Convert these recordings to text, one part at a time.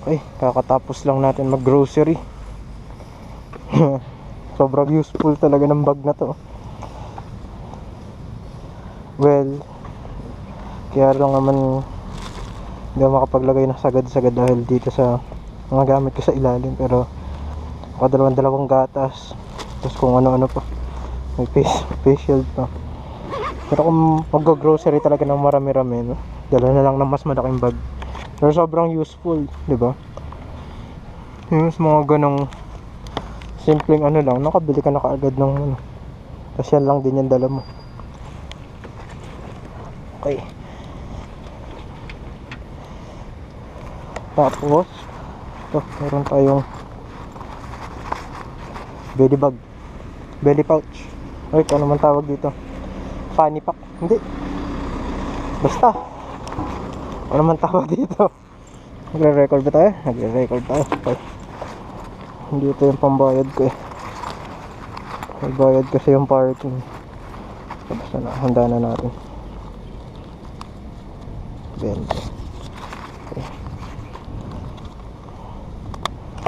Okay, kakatapos lang natin mag grocery. Sobrang useful talaga ng bag na to. Well, kaya lang naman hindi ako makapaglagay ng sagad-sagad dahil dito sa mga gamit ko sa ilalim. Pero dalawang gatas, tapos kung ano-ano pa, may face shield pa. Pero kung mag-grocery talaga ng marami-rami, no? Dala na lang ng mas malaking bag. Pero sobrang useful, di ba? Yung mga ganong simpleng ano lang, nakabili ka na kaagad ng ano. Tapos yan lang din yung dala mo. Okay. Tapos ito, meron tayong belly bag, belly pouch. Ay, ano man tawag dito, fanny pack, hindi, basta ano man tawag dito. Nagre-record ba tayo? Nagre-record tayo. Okay. Hindi ito yung pambayad ko eh. May bayad kasi yung parking. Basta na, handa na natin 20. Okay.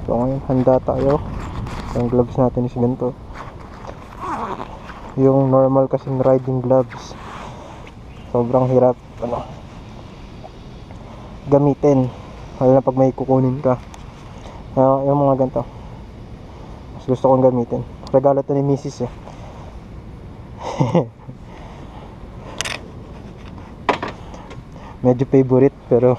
So ngayon handa tayo. Yung gloves natin is ganito. Yung normal kasing riding gloves, sobrang hirap gamitin, lalo na pag may kukunin ka. Yung mga ganito mas gusto kong gamitin. Regalo to ni Mrs. eh. Medyo favorite pero